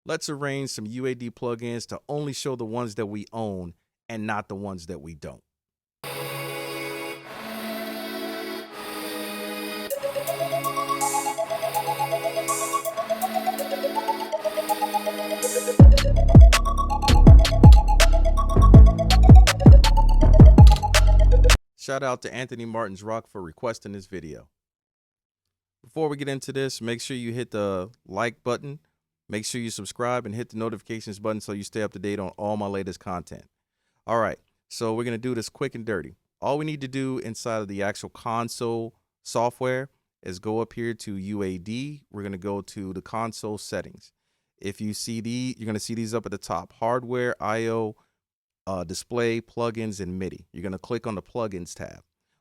Let's arrange some UAD plugins to only show the ones that we own and not the ones that we don't. Shout out to Anthony Martins Rock for requesting this video. Before we get into this, make sure you hit the like button, make sure you subscribe, and hit the notifications button so you stay up to date on all my latest content. All right, so we're going to do this quick and dirty. All we need to do inside of the actual console software is go up here to UAD. We're going to go to the console settings. If you see you're going to see these up at the top: hardware, IO, display, plugins, and MIDI. You're going to click on the plugins tab.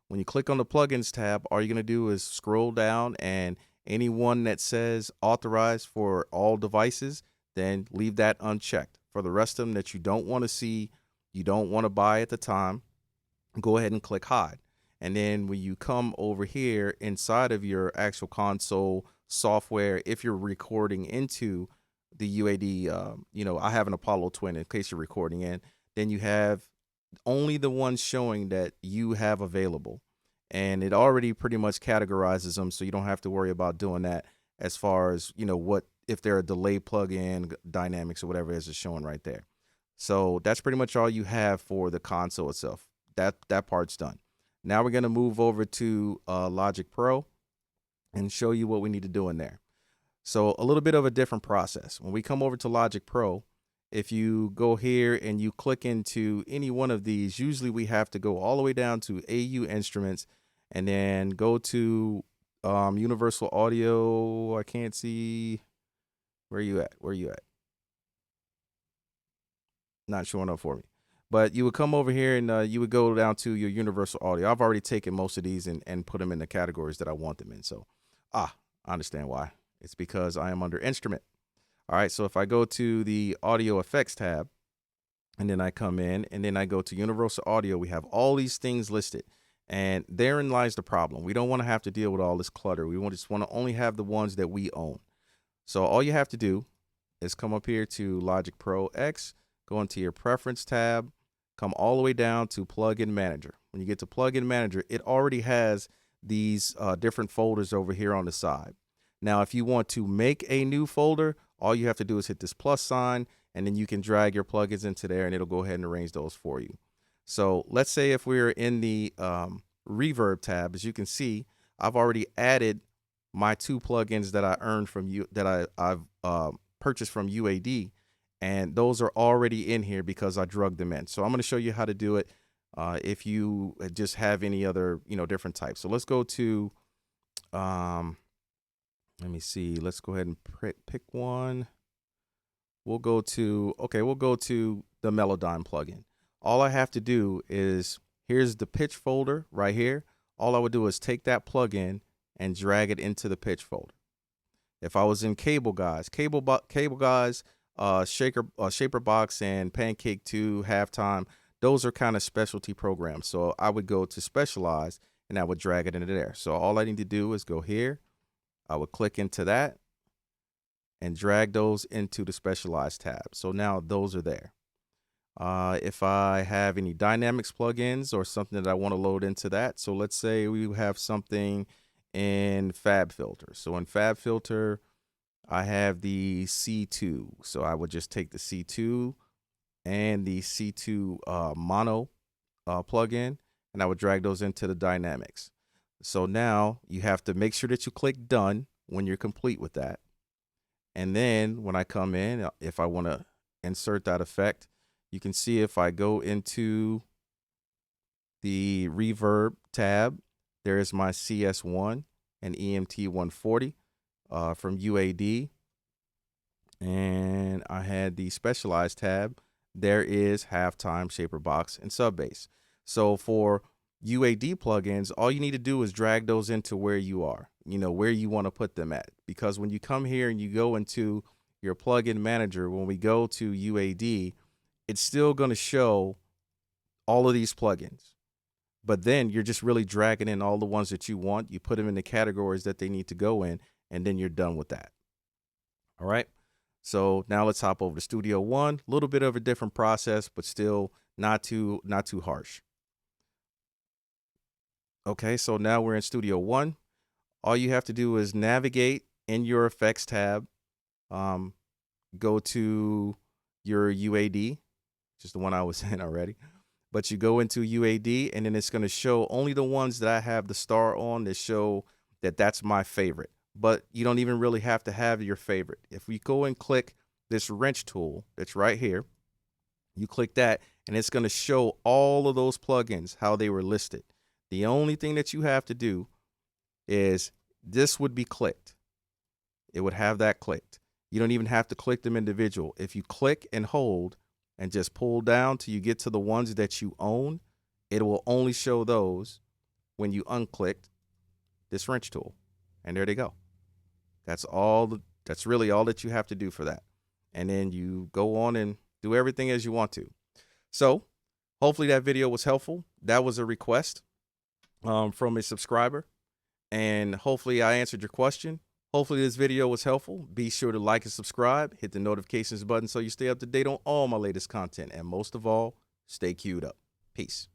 When you click on the plugins tab, all you're going to do is scroll down, and any one that says authorized for all devices, then leave that unchecked. For the rest of them that you don't want to see, you don't want to buy at the time, go ahead and click hide. And then when you come over here inside of your actual console software, if you're recording into the UAD, I have an Apollo Twin in case you're recording in, then you have only the ones showing that you have available. And it already pretty much categorizes them, so you don't have to worry about doing that as far as, what if they're a delay plugin, dynamics, or whatever it is it's showing right there. So that's pretty much all you have for the console itself. That part's done. Now we're going to move over to Logic Pro and show you what we need to do in there. So a little bit of a different process. When we come over to Logic Pro, if you go here and you click into any one of these, usually we have to go all the way down to AU Instruments and then go to Universal Audio. I can't see. Where you at? Where you at? Not showing up for me. But you would come over here and you would go down to your Universal Audio. I've already taken most of these and put them in the categories that I want them in. So, I understand why. It's because I am under Instrument. All right, so if I go to the Audio Effects tab, and then I come in, and then I go to Universal Audio, we have all these things listed. And therein lies the problem. We don't want to have to deal with all this clutter. We just want to only have the ones that we own. So all you have to do is come up here to Logic Pro X, go into your Preference tab, come all the way down to Plugin Manager. When you get to Plugin Manager, it already has these different folders over here on the side. Now, if you want to make a new folder, all you have to do is hit this plus sign, and then you can drag your plugins into there, and it'll go ahead and arrange those for you. So let's say if we're in the Reverb tab, as you can see, I've already added my 2 plugins that I earned from you, that I've purchased from UAD, and those are already in here because I drugged them in. So I'm going to show you how to do it if you just have any other, different types. So let's go to, let me see. Let's go ahead and pick one. We'll go to the Melodyne plugin. All I have to do is, here's the pitch folder right here. All I would do is take that plugin and drag it into the pitch folder. If I was in Cable Guys, Shaper Box, and Pancake 2, Halftime, those are kind of specialty programs. So I would go to Specialized, and I would drag it into there. So all I need to do is go here. I would click into that and drag those into the Specialized tab. So now those are there. If I have any Dynamics plugins or something that I want to load into that, so let's say we have something in FabFilter. So in FabFilter, I have the C2. So I would just take the C2 and the C2 mono plugin, and I would drag those into the Dynamics. So now you have to make sure that you click done when you're complete with that. And then when I come in, if I want to insert that effect, you can see if I go into the Reverb tab, there is my CS1 and EMT 140 from UAD. And I had the Specialized tab. There is Halftime, Shaper Box, and Sub-Bass. So for UAD plugins, all you need to do is drag those into where you are, where you want to put them at. Because when you come here and you go into your plugin manager, when we go to UAD, it's still going to show all of these plugins. But then you're just really dragging in all the ones that you want. You put them in the categories that they need to go in, and then you're done with that. All right. So now let's hop over to Studio One. A little bit of a different process, but still not too harsh. Okay, so now we're in Studio One. All you have to do is navigate in your effects tab. Go to your UAD, which is the one I was in already. But you go into UAD, and then it's going to show only the ones that I have the star on that show that that's my favorite. But you don't even really have to have your favorite. If we go and click this wrench tool that's right here, you click that, and it's going to show all of those plugins, how they were listed. The only thing that you have to do is this would be clicked. It would have that clicked. You don't even have to click them individual. If you click and hold and just pull down till you get to the ones that you own, it will only show those when you unclicked this wrench tool. And there they go. That's really all that you have to do for that. And then you go on and do everything as you want to. So hopefully that video was helpful. That was a request from a subscriber. And hopefully I answered your question. Hopefully this video was helpful. Be sure to like and subscribe. Hit the notifications button so you stay up to date on all my latest content. And most of all, stay queued up. Peace.